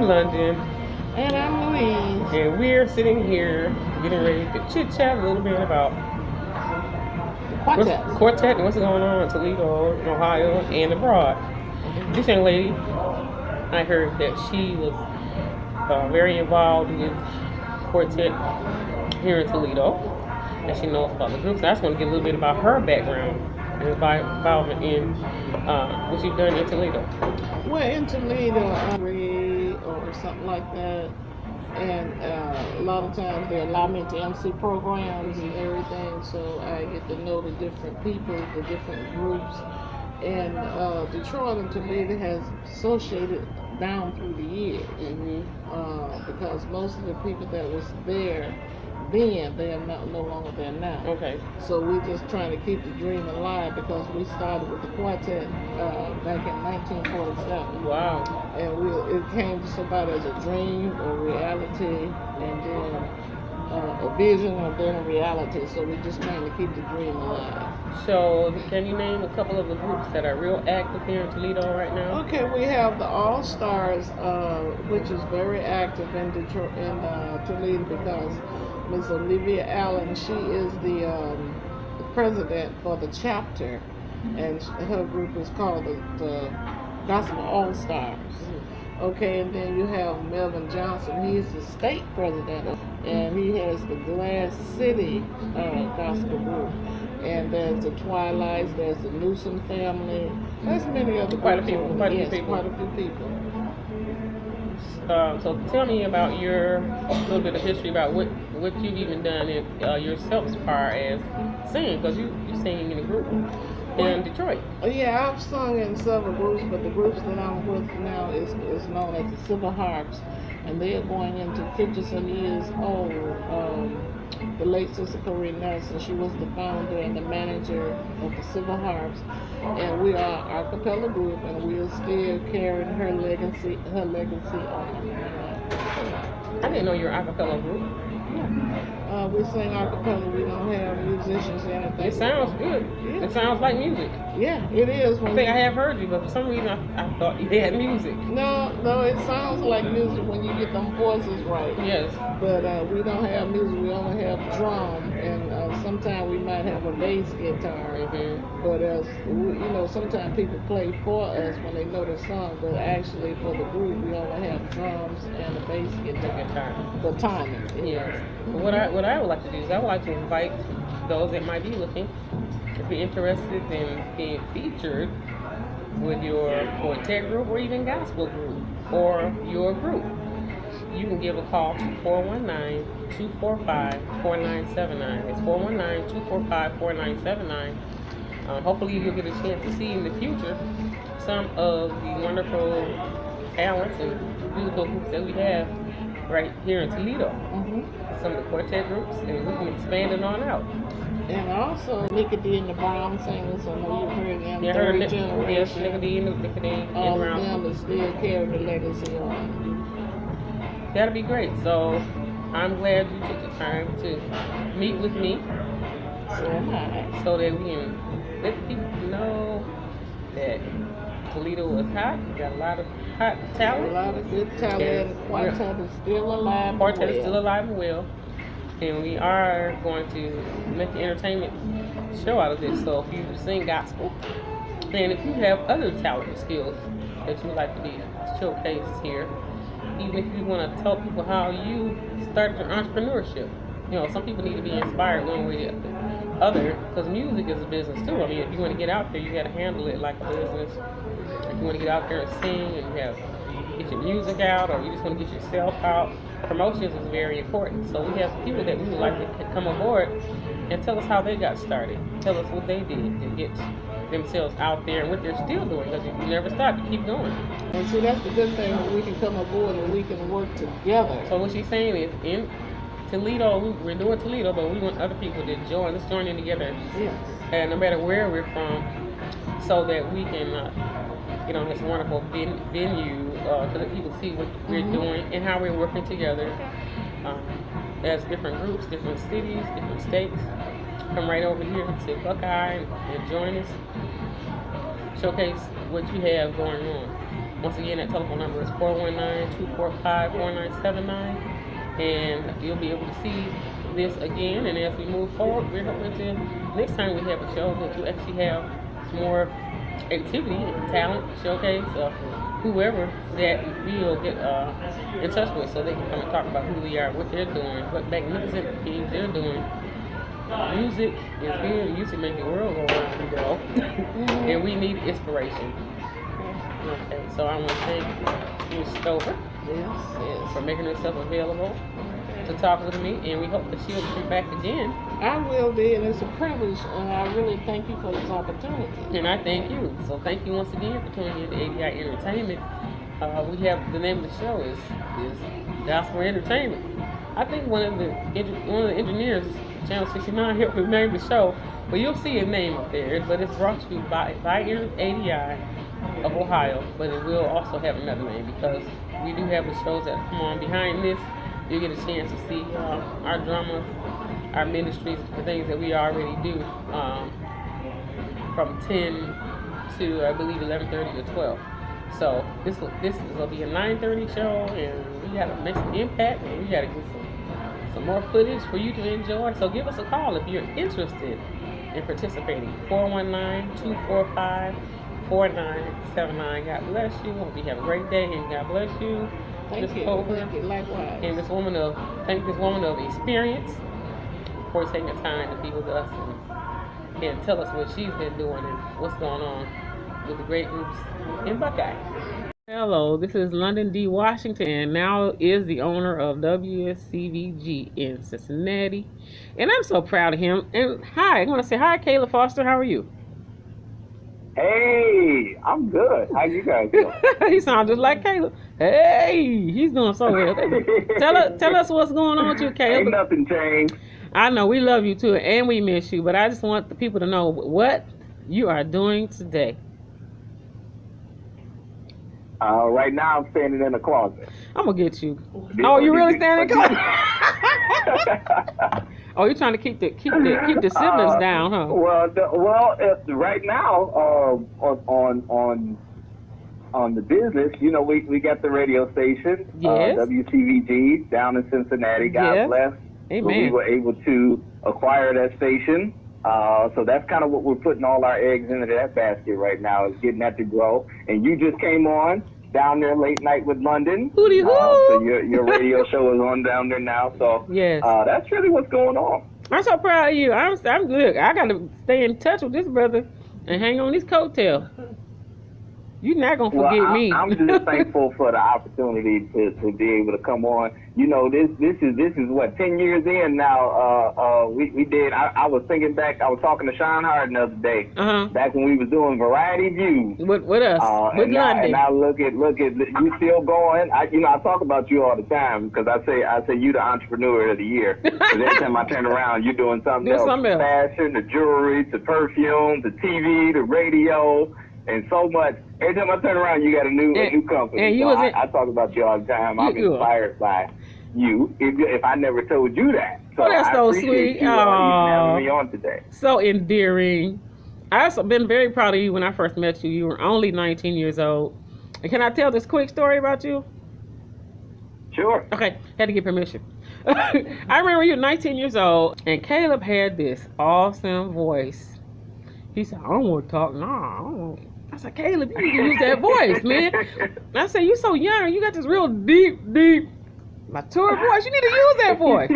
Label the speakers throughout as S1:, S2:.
S1: I'm London.
S2: And I'm Louise.
S1: And we're sitting here getting ready to chit chat a little bit about quartet and what's going on in Toledo, Ohio, and abroad. This young lady, I heard that she was very involved with quartet here in Toledo, and she knows about the groups. So I just want to get a little bit about her background and involvement in what you've done in Toledo.
S2: Well, in Toledo, or something like that, and a lot of times they allow me to MC programs and everything, so I get to know the different people, the different groups. And Detroit and Toledo has associated down through the years, because most of the people that was there then, they are no longer there now.
S1: Okay.
S2: So we're just trying to keep the dream alive, because we started with the quartet back in 1947.
S1: Wow.
S2: And it came to somebody as a dream, a reality, and then a vision, and then a reality. So we're just trying to keep the dream alive.
S1: So can you name a couple of the groups that are real active here in Toledo right now?
S2: Okay, we have the All Stars, which is very active in Detroit, in Toledo, because Miss Olivia Allen, she is the president for the chapter, and her group is called the Gospel All Stars. Okay, and then you have Melvin Johnson. He is the state president, and he has the Glass City Gospel group. And there's the Twilights, there's the Newsom family. There's many other
S1: quite a few people. So tell me about your little bit of history about what you've even done in, yourself as far as singing, because you're singing in a group in Detroit.
S2: Yeah, I've sung in several groups, but the groups that I'm with now is known as the Silver Harps, and they are going into 50-some years old. The late Sister Corrine Nelson, she was the founder and the manager of the Silver Harps, and we are a cappella group, and we are still carrying her legacy on.
S1: I didn't know you were a cappella group.
S2: Yeah. We sing a cappella. We don't have musicians or anything.
S1: It sounds good. Yeah. It sounds like music.
S2: Yeah, it is.
S1: I think I have heard you, but for some reason I thought you had music.
S2: No, it sounds like music when you get them voices right.
S1: Yes.
S2: But we don't have music. We only have drum, and sometimes we might have a bass guitar. But sometimes people play for us when they know the song, but actually for the group we only have drums and a bass guitar. For timing.
S1: Yes. What I would like to do is I would like to invite those that might be looking, if you're interested in being featured with your quartet group or even gospel group or your group. You can give a call to 419-245-4979. It's 419-245-4979. Hopefully you'll get a chance to see in the future some of the wonderful talents and musical groups that we have right here in Toledo. Some of the quartet groups, and we can expand it on out.
S2: And also Nicka D and the Brown Singers, I know you've heard them.
S1: Yeah,
S2: third generation.
S1: Yes, Nicka D and the Brown.
S2: All of them is still carrying the legacy on.
S1: That'll be great. So I'm glad you took the time to meet with me. So that we can let people know that Toledo is hot. We got a lot of hot talent.
S2: A lot of good talent. Quartet is still alive.
S1: Quartet is still alive and well. And we are going to make an entertainment show out of this. So if you sing gospel, and if you have other talent and skills that you would like to be showcased here, even if you want to tell people how you started your entrepreneurship. Some people need to be inspired one way or the other, because music is a business too. I mean, if you want to get out there, you got to handle it like a business. If you want to get out there and sing and get your music out, or you just want to get yourself out, promotions is very important. So we have people that we would like to come aboard and tell us how they got started. Tell us what they did to get themselves out there and what they're still doing, because you never stop, you keep going.
S2: And see, that's the good thing, when we can come aboard and we can work together.
S1: So what she's saying is, in Toledo, we're doing Toledo, but we want other people to join. Let's join in together.
S2: Yes.
S1: And no matter where we're from, so that we can, this wonderful venue so that people see what we're doing and how we're working together as different groups, different cities, different states. Come right over here to Buckeye and join us. Showcase what you have going on. Once again, that telephone number is 419-245-4979, and you'll be able to see this again. And as we move forward, we're hoping to next time we have a show that you actually have some more activity, talent showcase, whoever that we'll get in touch with, so they can come and talk about who they are, what they're doing, what magnificent things they're doing. Music is good. Music makes the world go around, you know. And we need inspiration. Okay, so I want to thank Ms. Stover for making herself available to talk with me, and we hope that she'll come back again.
S2: I will be, and it's a privilege, and I really thank you for this opportunity.
S1: And I thank you. So thank you once again for tuning in to ADI Entertainment. We have the name of the show is Gospel Entertainment. I think one of the engineers, Channel 69, helped me name the show, but you'll see a name up there. But it's brought to you by ADI of Ohio, but it will also have another name because we do have the shows that come on behind this. You get a chance to see our dramas, our ministries, the things that we already do from 10 to I believe 11:30 or 12. So this will be a 9:30 show, and we got to make some impact, and we got to get some more footage for you to enjoy. So give us a call if you're interested in participating. 419-245-4979. God bless you. Hope you have a great day, and God bless you.
S2: Thank you. Thank you. Likewise.
S1: And thank this woman of experience for taking the time to be with us and tell us what she's been doing and what's going on with the great groups in Buckeye. Hello, this is London D. Washington, and now is the owner of WCVG in Cincinnati. And I'm so proud of him. And hi, I want to say hi, Kayla Foster. How are you?
S3: Hey, I'm good. How you guys doing?
S1: He sounds just like Caleb. Hey, he's doing so well. Tell us what's going on with you, Caleb.
S3: Ain't nothing changed.
S1: I know we love you too, and we miss you. But I just want the people to know what you are doing today.
S3: Right now I'm standing in the closet.
S1: I'm gonna get you. Oh, you really standing in the closet? Oh, you're trying to keep the siblings down, huh?
S3: Right now, on the business, you know, we got the radio station,
S1: yes.
S3: WCVG down in Cincinnati. God bless.
S1: Amen.
S3: So we were able to acquire that station. So that's kind of what we're putting all our eggs into that basket right now, is getting that to grow. And you just came on down there late night with London. So your radio show is on down there now. So
S1: yes.
S3: That's really what's going on.
S1: I'm so proud of you. I'm good. I got to stay in touch with this brother and hang on these coattails. You're not going to forget me.
S3: I'm just thankful for the opportunity to be able to come on. You know, this is what, 10 years in now. We did. I was thinking back. I was talking to Sean Harden the other day. Back when we was doing Variety Views.
S1: With us. With London.
S3: And I look at you still going. I talk about you all the time because I say you the entrepreneur of the year. Because every time I turn around, you're doing something else. Fashion, the jewelry, the perfume, the TV, the radio. And so much. Every time I turn around, you got a new company. And so I talk about you all the time. I'm inspired by you. If I never told you that, so
S1: that's so sweet.
S3: You having me on today.
S1: So endearing. I've been very proud of you. When I first met you, you were only 19 years old. And can I tell this quick story about you?
S3: Sure.
S1: Okay, had to get permission. I remember you were 19 years old, and Caleb had this awesome voice. He said, "I don't want to talk. Nah, I said, Caleb, you need to use that voice, man." I said, "You so young. You got this real deep, mature voice. You need to use that voice."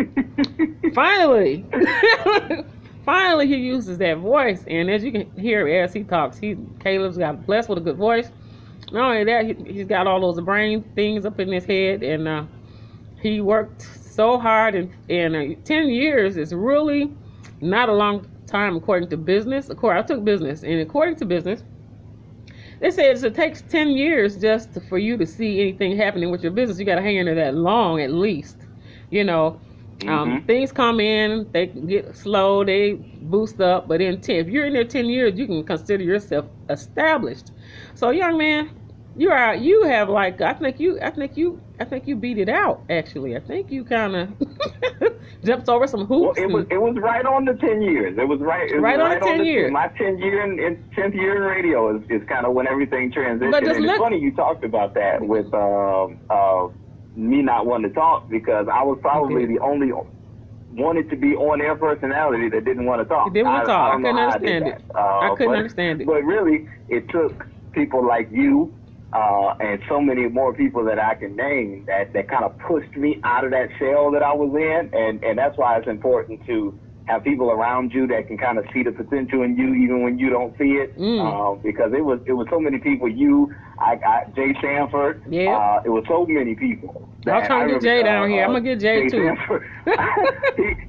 S1: Finally, he uses that voice. And as you can hear as he talks, Caleb's got blessed with a good voice. Not only that, he's got all those brain things up in his head. And he worked so hard. And 10 years is really not a long time according to business. Of course, I took business. And according to business, they say it takes 10 years just for you to see anything happening with your business. You got to hang in there that long at least. You know, things come in, they get slow, they boost up. But if you're in there 10 years, you can consider yourself established. So, young man, you have like I think you think you beat it out. Actually, I think you kind of jumped over some hoops.
S3: Well, it was right on the 10 years. It was right
S1: on the 10 years.
S3: My 10th year in radio is kind of when everything transitioned.
S1: But
S3: and it's funny you talked about that with me not wanting to talk, because I was probably the only wanted to be on air personality that didn't want to talk.
S1: You didn't want to talk. I couldn't understand it. I couldn't understand it.
S3: But really, it took people like you and so many more people that I can name that kind of pushed me out of that shell that I was in, and that's why it's important to have people around you that can kind of see the potential in you even when you don't see it. Because it was so many people. Jay Sandford.
S1: Yeah.
S3: It was so many people.
S1: I'm trying to get Jay down here. I'm gonna get Jay too.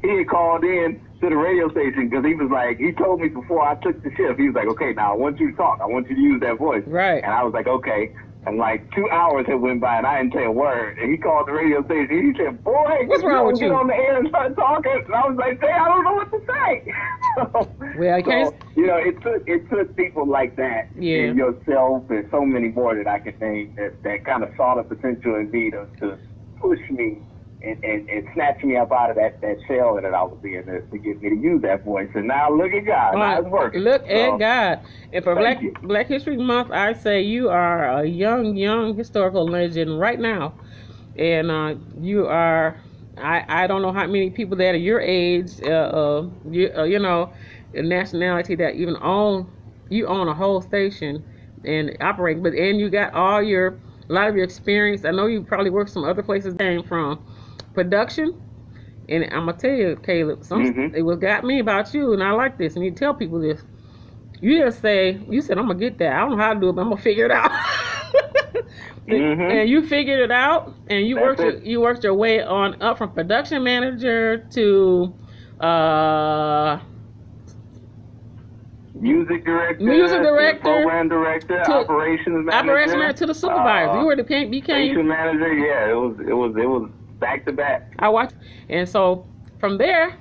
S3: he had called in to the radio station because he was like, he told me before I took the shift, he was like, okay, now I want you to talk. I want you to use that voice.
S1: Right.
S3: And I was like, okay. And like 2 hours had went by and I didn't say a word. And he called the radio station. He said, boy,
S1: what's wrong with you?
S3: Get on the air and start talking. And I was like, hey, I don't know what to say.
S1: Well, I can't.
S3: You know, it took people like that, and yourself, and so many more that I could name that kind of saw the potential in me to push me and snatch me up out of that shell that I was in to get me to use that voice. And now look at God. Now it's working.
S1: Look at God. And for Black History Month, I say you are a young historical legend right now. And you are, I don't know how many people that are your age, you know, nationality that even you own a whole station and operate, and you got a lot of your experience. I know you probably worked some other places came from. Production, and I'm gonna tell you, Caleb, it was got me about you, and I like this, and you tell people this. You just say, you said, I'm gonna get that. I don't know how to do it, but I'm gonna figure it out. And you figured it out, and you worked your way on up from production manager to
S3: music director, program director, operations manager,
S1: to the supervisor. You were the
S3: station manager. Yeah, it was back to back.
S1: I watched, and so from there,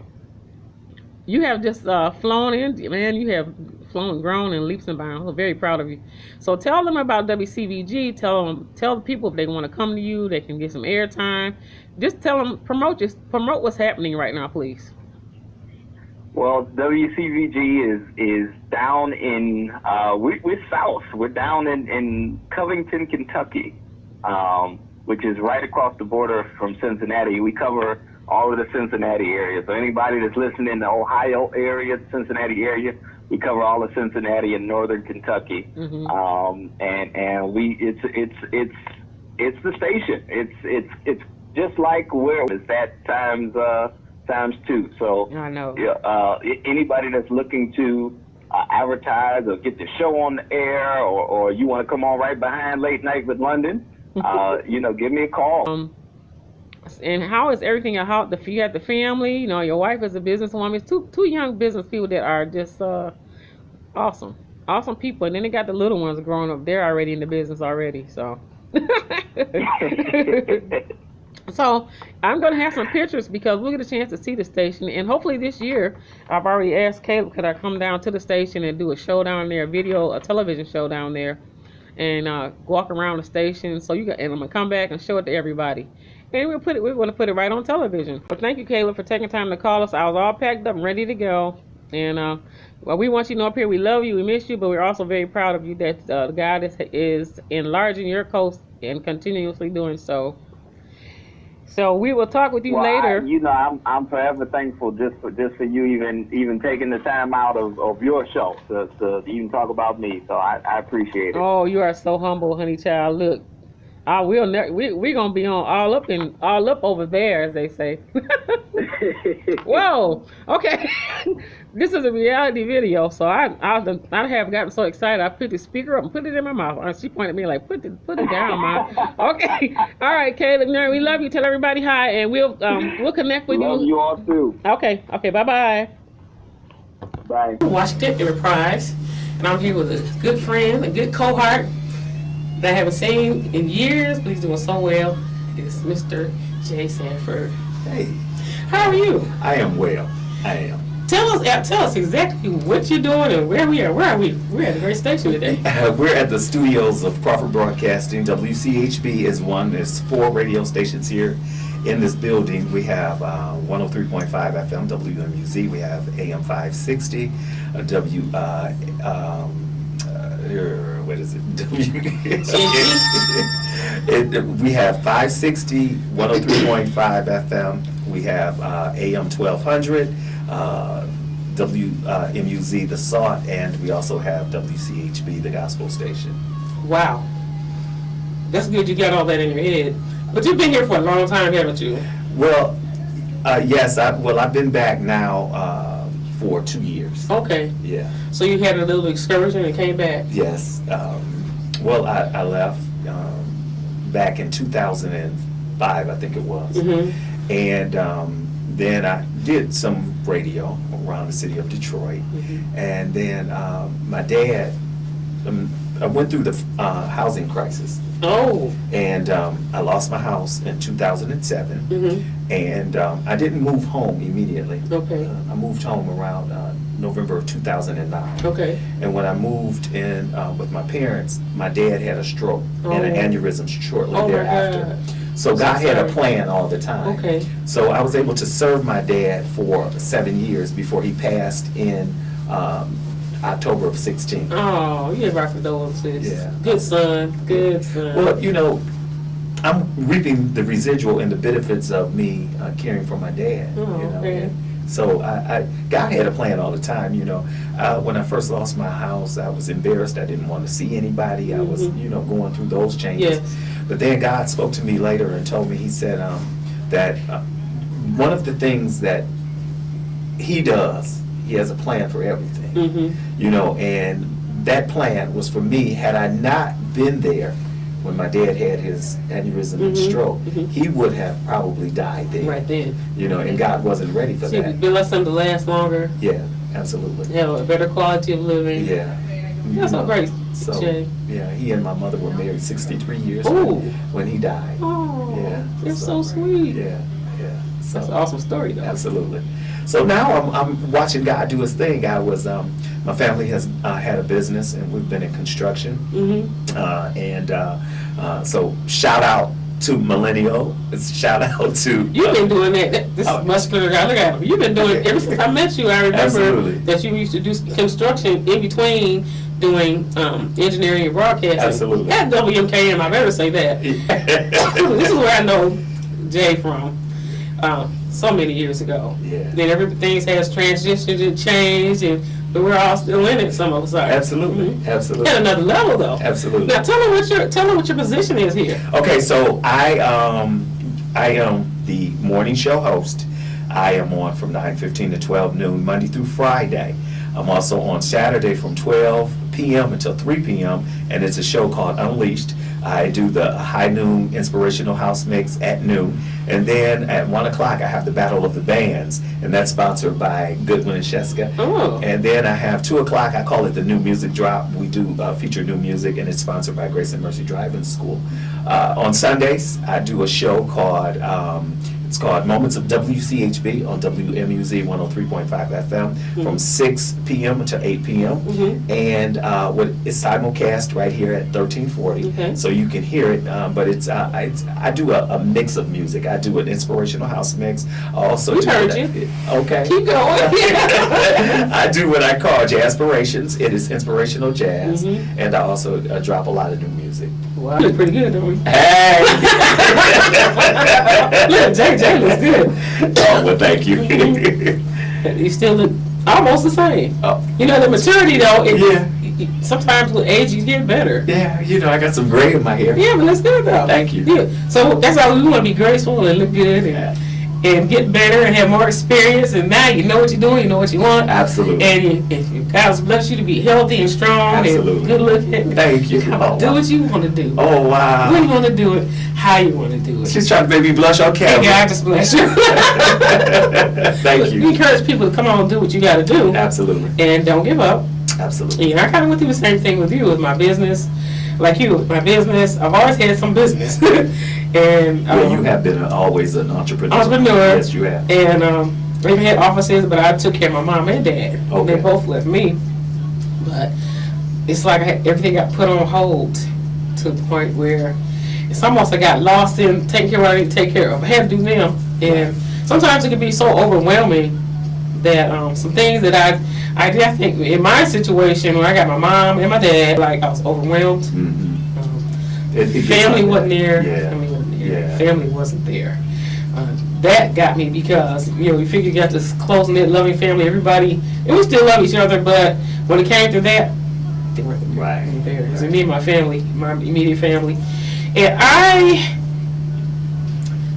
S1: you have just flown in, man. You have flown, grown, in leaps and bounds. I'm very proud of you. So tell them about WCVG. Tell the people if they want to come to you, they can get some airtime. Just tell them, promote what's happening right now, please.
S3: Well, WCVG is down in we're south. We're down in Covington, Kentucky. Which is right across the border from Cincinnati. We cover all of the Cincinnati area. So anybody that's listening in the Ohio area, the Cincinnati area, we cover all of Cincinnati and northern Kentucky. And it's the station. It's just like where it's that times two. So
S1: I know.
S3: Anybody that's looking to advertise or get the show on the air, or you want to come on right behind Late Night with London, give me a call.
S1: And how is everything? You have the family, your wife is a businesswoman. It's two young business people that are just awesome people. And then they got the little ones growing up. They're already in the business already. So, so I'm going to have some pictures because we'll get a chance to see the station. And hopefully this year, I've already asked Caleb, could I come down to the station and do a show down there, a television show down there, and walk around the station. So and I'm gonna come back and show it to everybody. And we're going to put it right on television. But thank you, Caleb, for taking time to call us. I was all packed up and ready to go. And we want you to know up here we love you, we miss you, but we're also very proud of you that God is enlarging your coast and continuously doing so. So we will talk with you later.
S3: I'm forever thankful just for you even taking the time out of your show to even talk about me. So I appreciate it.
S1: Oh, you are so humble, honey child. Look, we're gonna be on all up over there, as they say. Whoa. Okay. This is a reality video, so I have gotten so excited. I put the speaker up and put it in my mouth. And she pointed at me like, put it down, Ma. Okay. All right, Caleb. We love you. Tell everybody hi, and we'll connect with you.
S3: Love you all too.
S1: Okay. Bye-bye.
S3: Bye.
S1: Watched it in reprise, and I'm here with a good friend, a good cohort that I haven't seen in years, but he's doing so well. It's Mr. Jay Sandford.
S4: Hey.
S1: How are you?
S4: I am well. I am.
S1: Tell us exactly what you're doing and where we are. Where are we? We're at a great station today.
S4: We're at the studios of Crawford Broadcasting. WCHB is one. There's 4 radio stations here in this building. We have 103.5 FM WMUZ. We have AM 560. What is it? We have 560, 103.5 FM. We have AM 1200. WMUZ, the Salt, and we also have WCHB, the gospel station.
S1: Wow. That's good you got all that in your head. But you've been here for a long time, haven't you?
S4: Well, yes. I've been back now for 2 years.
S1: Okay.
S4: Yeah.
S1: So you had a little excursion and came back?
S4: Yes. Well, I left back in 2005, I think it was. Mm-hmm. And then I did some radio around the city of Detroit. Mm-hmm. And then my dad, I went through the housing crisis.
S1: Oh.
S4: And I lost my house in 2007. Mm-hmm. And I didn't move home immediately.
S1: Okay.
S4: I moved home around November of 2009.
S1: Okay.
S4: And when I moved in with my parents, my dad had a stroke and an aneurysm shortly thereafter. So God had a plan all the time.
S1: Okay.
S4: So I was able to serve my dad for 7 years before he passed in October of 16.
S1: Oh, you have our condolences.
S4: Yeah.
S1: Good son. Good son.
S4: Well, you know, I'm reaping the residual and the benefits of me caring for my dad.
S1: Oh,
S4: you know.
S1: okay.
S4: And so God had a plan all the time. You know, when I first lost my house, I was embarrassed. I didn't want to see anybody. I was, going through those changes.
S1: Yes.
S4: But then God spoke to me later and told me, he said that one of the things that he does, he has a plan for everything. Mm-hmm. And that plan was for me. Had I not been there when my dad had his aneurysm and stroke, he would have probably died there.
S1: Right then.
S4: And God wasn't ready for that.
S1: Bless him to last longer.
S4: Yeah, absolutely.
S1: Have a better quality of living.
S4: Yeah.
S1: That's so great.
S4: So,
S1: Jay.
S4: yeah, he and my mother were married 63 years when he died.
S1: Oh,
S4: yeah.
S1: It's so sweet.
S4: Yeah. So,
S1: that's an awesome story, though.
S4: Absolutely. So now I'm watching God do his thing. I was, my family has had a business, and we've been in construction. So shout out to Millennial. Shout out to...
S1: You've been doing that. This is muscular guy. Look at him. You've been doing it ever since I met you. I remember that you used to do construction in between doing engineering and broadcasting.
S4: Absolutely.
S1: At WMKM, I better say that. This is where I know Jay from. So many years ago.
S4: Yeah.
S1: Then everything has transitioned and changed, but we're all still in it. Some of us are.
S4: Absolutely. Absolutely.
S1: At another level, though.
S4: Absolutely.
S1: Now tell them what your position is here.
S4: Okay, so I am the morning show host. I am on from 9:15 to 12 noon, Monday through Friday. I'm also on Saturday from 12 p.m. until 3 p.m., and it's a show called Unleashed. I do the high noon inspirational house mix at noon, and then at 1 o'clock I have the Battle of the Bands, and that's sponsored by Goodwin and Sheska.
S1: Oh.
S4: And then I have 2 o'clock, I call it the New Music Drop. We do feature new music, and it's sponsored by Grace and Mercy Driving School. On Sundays, I do a show called it's called Moments of WCHB on WMUZ 103.5 FM from 6 p.m. until 8 p.m. And it's simulcast right here at 1340, so you can hear it. But I do a mix of music. I do an inspirational house mix. I also
S1: we heard you.
S4: Okay.
S1: Keep going.
S4: I do what I call Jazzpirations. It is inspirational jazz, and I also drop a lot of new music.
S1: Wow, you look pretty good, don't we?
S4: Hey!
S1: Look, Jay looks good.
S4: Oh, well, thank you.
S1: You still look almost the same.
S4: Oh.
S1: The maturity, though, sometimes with age you get better.
S4: Yeah, I got some gray in my hair.
S1: Yeah, but that's good, though.
S4: Thank you.
S1: Yeah. So that's how we want to be graceful and look good and get better and have more experience, and now you know what you're doing, you know what you want.
S4: Absolutely.
S1: And God's blessed you to be healthy and strong and good looking.
S4: Thank you.
S1: Do what you want to do.
S4: Oh, wow.
S1: When you want to do it, how you want to do it.
S4: She's trying to make me blush on camera.
S1: Hey, God just bless you.
S4: Thank you.
S1: We encourage people to come on and do what you got to do.
S4: Absolutely.
S1: And don't give up.
S4: Absolutely.
S1: I kind of went through the same thing with you with my business. Like you, my business, I've always had some business. And
S4: you have been always an entrepreneur.
S1: Entrepreneur.
S4: Yes, you have.
S1: And They had offices, but I took care of my mom and dad.
S4: Okay.
S1: They both left me. But it's like everything got put on hold to the point where it's almost I got lost in taking care of what I need to take care of. I had to do them. And sometimes it can be so overwhelming that some things that I did, I think in my situation when I got my mom and my dad, like I was overwhelmed. Family wasn't there. Family wasn't there. That got me because, you figure you got this close-knit, loving family, everybody, and we still love each other, but when it came to that, they weren't there.
S4: Right.
S1: There. It was me and my family, my immediate family. And I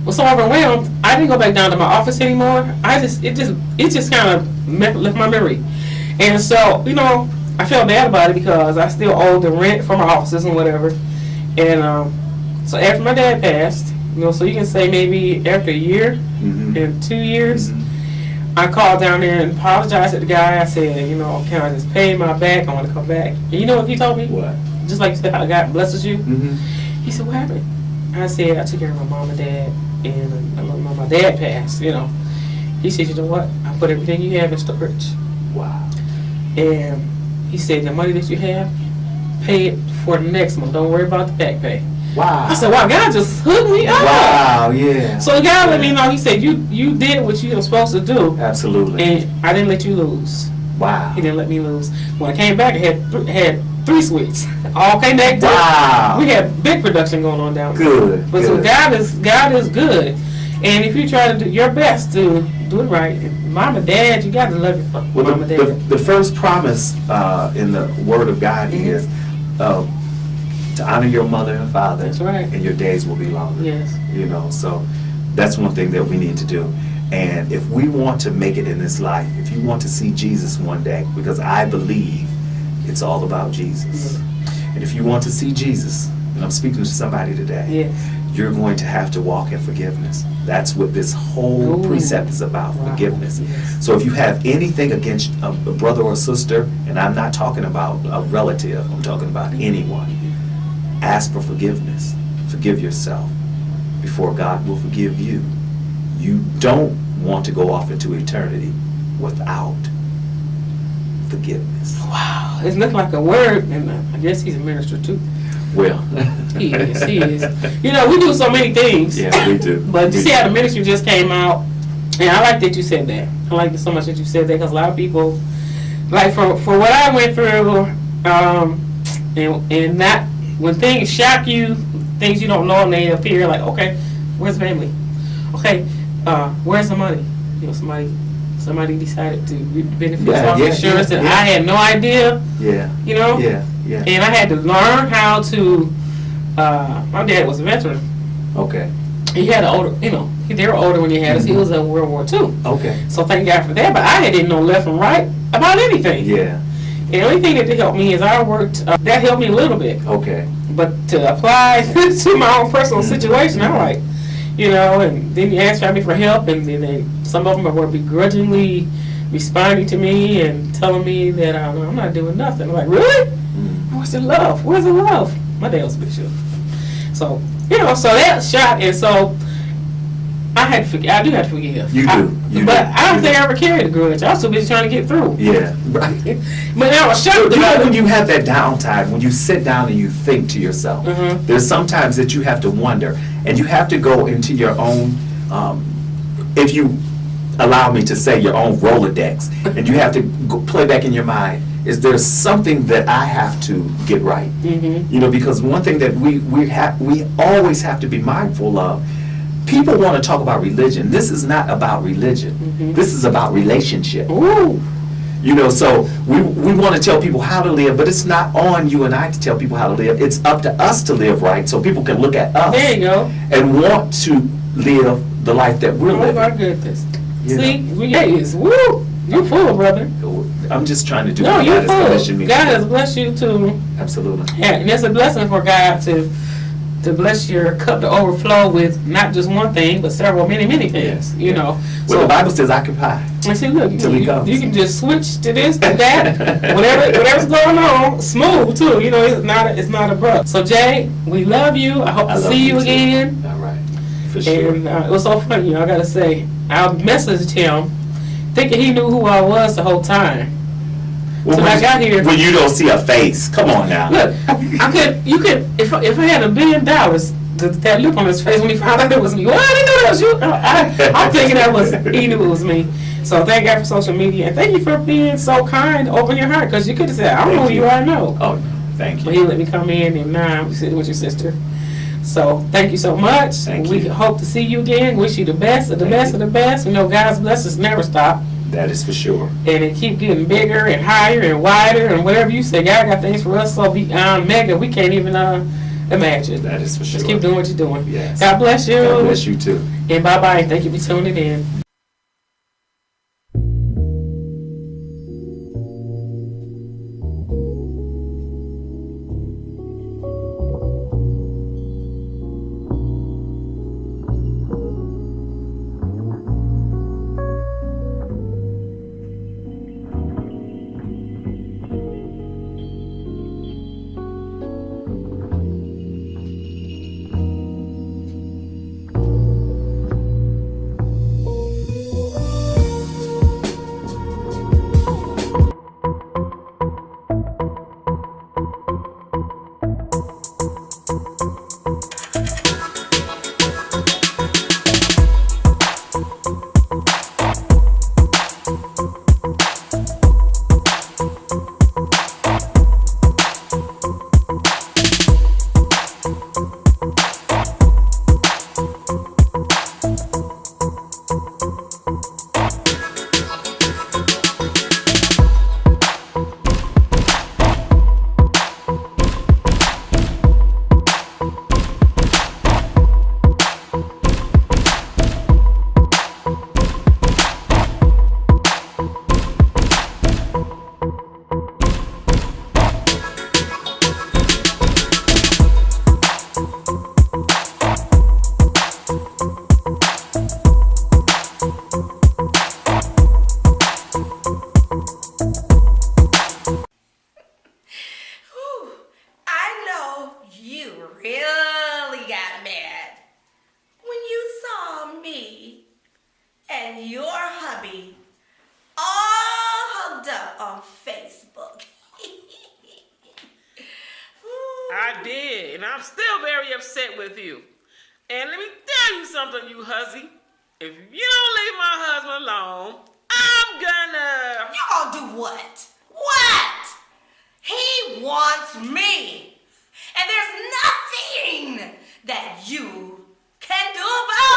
S1: was so overwhelmed, I didn't go back down to my office anymore. It just kind of left my memory. And so, I felt bad about it because I still owed the rent for my offices and whatever. And so after my dad passed, so you can say maybe after a year and 2 years, I called down there and apologized to the guy. I said, can I just pay my back? I want to come back. And you know what he told me? What? Just like you said, how God blesses you. He said, what happened? I said, I took care of my mom and dad, and my dad passed, He said, you know what? I put everything you have in storage.
S4: Wow.
S1: And he said, the money that you have, pay it for the next month. Don't worry about the back pay.
S4: Wow.
S1: I said, wow, God just hooked me up.
S4: Wow, yeah.
S1: So God let me know, he said, you did what you were supposed to do.
S4: Absolutely.
S1: And I didn't let you lose.
S4: Wow.
S1: He didn't let me lose. When I came back, I had 3 suites. All connected.
S4: Wow.
S1: We had big production going on down there.
S4: Good.
S1: But so God is good. And if you try to do your best to do it right, mom and dad, you got to love your mom and dad.
S4: The first promise in the Word of God is to honor your mother and father.
S1: That's right.
S4: And your days will be longer.
S1: Yes.
S4: So that's one thing that we need to do. And if we want to make it in this life, if you want to see Jesus one day, because I believe it's all about Jesus. And if you want to see Jesus, and I'm speaking to somebody today, you're going to have to walk in forgiveness. That's what this whole precept is about, forgiveness. Yes. So if you have anything against a brother or sister, and I'm not talking about a relative, I'm talking about anyone, ask for forgiveness. Forgive yourself before God will forgive you. You don't want to go off into eternity without forgiveness.
S1: Wow, it's looking like a word, and I guess he's a minister too.
S4: Well,
S1: he is. We do so many things.
S4: Yeah, we do.
S1: But you see how the ministry just came out, and I like that you said that. I like it so much that you said that, because a lot of people, like for what I went through, and not when things shock you, things you don't know, and they appear like, okay, where's the family? Okay, where's the money? Somebody decided to benefit off insurance that I had no idea. And I had to learn how to. My dad was a veteran.
S4: Okay.
S1: He had an older, they were older when he had us. He was in World War II.
S4: Okay.
S1: So thank God for that. But I didn't know left and right about anything.
S4: Yeah.
S1: And the only thing that did help me is I worked. That helped me a little bit.
S4: Okay.
S1: But to apply to my own personal situation, I'm like, and then you ask family for help, and then some of them were begrudgingly responding to me and telling me that I'm not doing nothing. I'm like, really? Where's the love? Where's the love? My dad was a bishop. So, so that shot, and so I had to forgive. I do have to forgive.
S4: You do.
S1: But I don't think I ever carried a grudge. I was too busy trying to get through.
S4: Yeah, right.
S1: But I was shocked about it.
S4: When you have that downtime, when you sit down and you think to yourself, there's sometimes that you have to wonder, and you have to go into your own, if you allow me to say, your own Rolodex, and you have to play back in your mind, is there something that I have to get right? Because one thing that we always have to be mindful of, people want to talk about religion. This is not about religion. This is about relationship.
S1: Ooh.
S4: So we want to tell people how to live, but it's not on you and I to tell people how to live. It's up to us to live right, so people can look at us.
S1: There you go.
S4: And want to live the life that we're living.
S1: Oh my goodness. See, woo, you're full, brother.
S4: I'm just trying to do
S1: what
S4: God has commissioned me.
S1: God has blessed you to.
S4: Absolutely.
S1: Yeah, and it's a blessing for God to bless your cup to overflow with not just one thing, but several, many things.
S4: Well, the Bible says occupy.
S1: And see, look,
S4: till he comes.
S1: You can just switch to this, to that, whatever's going on, smooth too. It's not abrupt. So Jay, we love you. I hope to see you again.
S4: All right, for sure.
S1: And it was so funny. I gotta say, I messaged him thinking he knew who I was the whole time.
S4: Well,
S1: I got here.
S4: Well, you don't see a face. Come on now.
S1: Look, you could, if I had $1 billion, that look on his face when he found out it was me. Well, I didn't know that was you. I'm thinking he knew it was me. So thank God for social media, and thank you for being so kind, open your heart, because you could have said, I don't know who you are, I know.
S4: Oh, thank you.
S1: But he let me come in, and now I'm sitting with your sister. So thank you so much. We hope to see you again. Wish you the best of the best of the best. We know God's blessings never stop.
S4: That is for sure.
S1: And it keep getting bigger and higher and wider and whatever you say. God got things for us so beyond mega we can't even imagine.
S4: That is for sure.
S1: Just keep doing what you're doing.
S4: Yes.
S1: God bless you.
S4: God bless you too.
S1: And bye-bye. Thank you for tuning in.
S5: I did, and I'm still very upset with you. And let me tell you something, you hussy. If you don't leave my husband alone, I'm gonna...
S6: You gonna do what? What? He wants me. And there's nothing that you can do about